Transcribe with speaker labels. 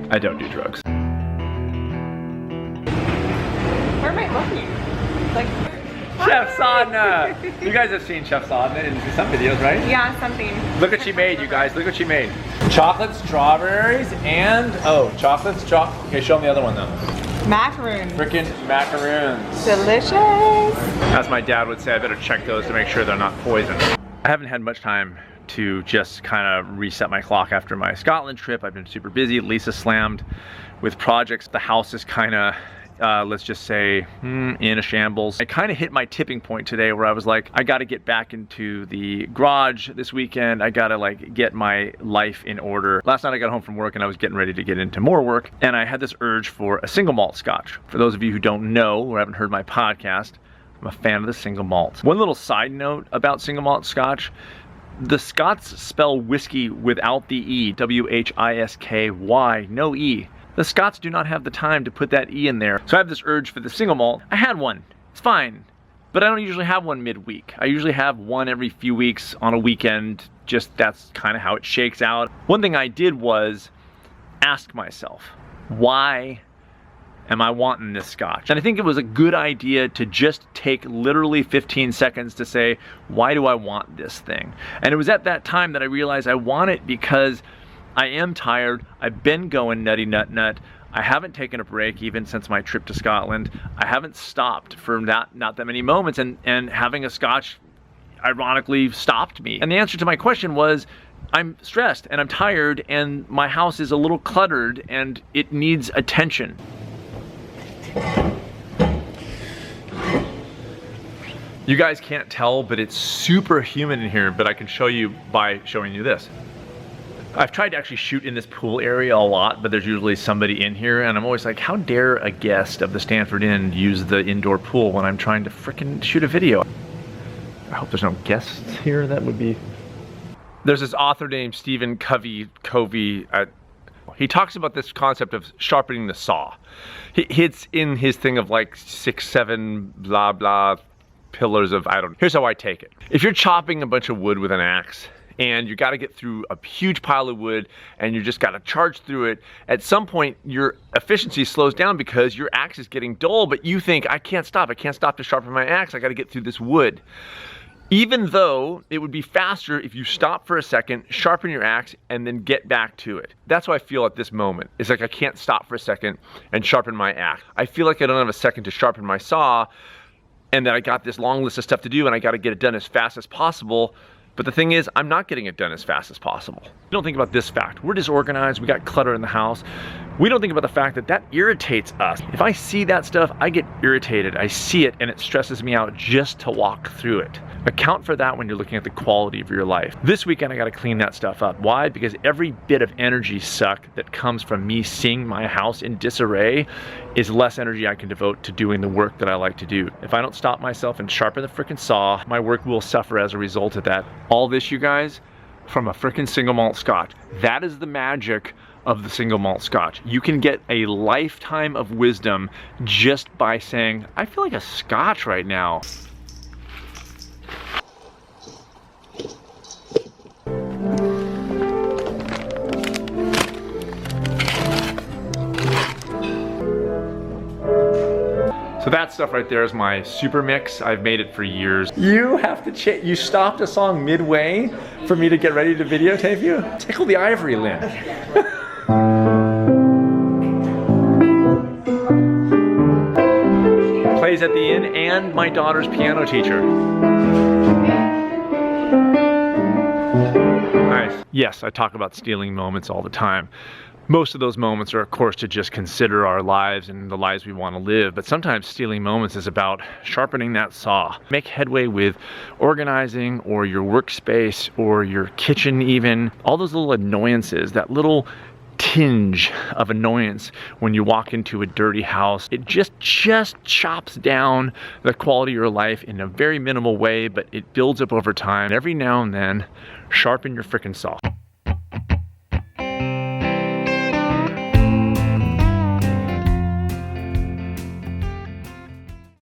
Speaker 1: I don't do drugs.
Speaker 2: Where am I looking? Like,
Speaker 1: Chef Sadna! You guys have seen Chef Sadna in some videos, right?
Speaker 2: yeah, something.
Speaker 1: Look what she made, you guys. Look what she made. Chocolate strawberries and, oh, okay, show them the other one though.
Speaker 2: Macaroons.
Speaker 1: Frickin' macaroons.
Speaker 2: Delicious.
Speaker 1: As my dad would say, I better check those to make sure they're not poison. I haven't had much time to just kind of reset my clock after my Scotland trip. I've been super busy. Lisa slammed with projects. The house is kind of, let's just say, in a shambles. I kind of hit my tipping point today where I was like, I got to get back into the garage this weekend. I got to like get my life in order. Last night I got home from work and I was getting ready to get into more work, and I had this urge for a single malt scotch. For those of you who don't know or haven't heard my podcast, I'm a fan of the single malt. One little side note about single malt scotch: the Scots spell whiskey without the E, W-H-I-S-K-Y, no E. The Scots do not have the time to put that E in there. So I have this urge for the single malt. I had one, it's fine, but I don't usually have one midweek. I usually have one every few weeks on a weekend. Just that's kind of how it shakes out. One thing I did was ask myself, why am I wanting this scotch? And I think it was a good idea to just take literally 15 seconds to say, why do I want this thing? And it was at that time that I realized I want it because I am tired. I've been going nutty nut nut. I haven't taken a break even since my trip to Scotland. I haven't stopped for not that many moments, and having a scotch ironically stopped me. And the answer to my question was, I'm stressed and I'm tired and my house is a little cluttered and it needs attention. You guys can't tell, but it's super humid in here, but I can show you by showing you this. I've tried to actually shoot in this pool area a lot, but there's usually somebody in here, and I'm always like, how dare a guest of the Stanford Inn use the indoor pool when I'm trying to frickin' shoot a video? I hope there's no guests here. That would be... There's this author named Stephen Covey. He talks about this concept of sharpening the saw. It's in his thing of like 6, 7, blah, blah, pillars of, I don't know. Here's how I take it. If you're chopping a bunch of wood with an axe, and you got to get through a huge pile of wood and you just got to charge through it, at some point your efficiency slows down because your axe is getting dull, but you think, I can't stop to sharpen my axe, I got to get through this wood. Even though it would be faster if you stop for a second, sharpen your axe, and then get back to it. That's how I feel at this moment. It's like I can't stop for a second and sharpen my axe. I feel like I don't have a second to sharpen my saw, and that I got this long list of stuff to do and I got to get it done as fast as possible. But the thing is, I'm not getting it done as fast as possible. We don't think about this fact. We're disorganized, we got clutter in the house. We don't think about the fact that that irritates us. If I see that stuff, I get irritated. I see it and it stresses me out just to walk through it. Account for that when you're looking at the quality of your life. This weekend, I gotta clean that stuff up. Why? Because every bit of energy suck that comes from me seeing my house in disarray is less energy I can devote to doing the work that I like to do. If I don't stop myself and sharpen the frickin' saw, my work will suffer as a result of that. All this, you guys, from a frickin' single malt scotch. That is the magic of the single malt scotch. You can get a lifetime of wisdom just by saying, I feel like a scotch right now. So that stuff right there is my super mix. I've made it for years. You have to you stopped a song midway for me to get ready to videotape you? Tickle the ivory, Lynn. Plays at the inn and my daughter's piano teacher. Nice. Yes, I talk about stealing moments all the time. Most of those moments are, of course, to just consider our lives and the lives we want to live, but sometimes stealing moments is about sharpening that saw. Make headway with organizing or your workspace or your kitchen even. All those little annoyances, that little tinge of annoyance when you walk into a dirty house. It just chops down the quality of your life in a very minimal way, but it builds up over time. Every now and then, sharpen your frickin' saw.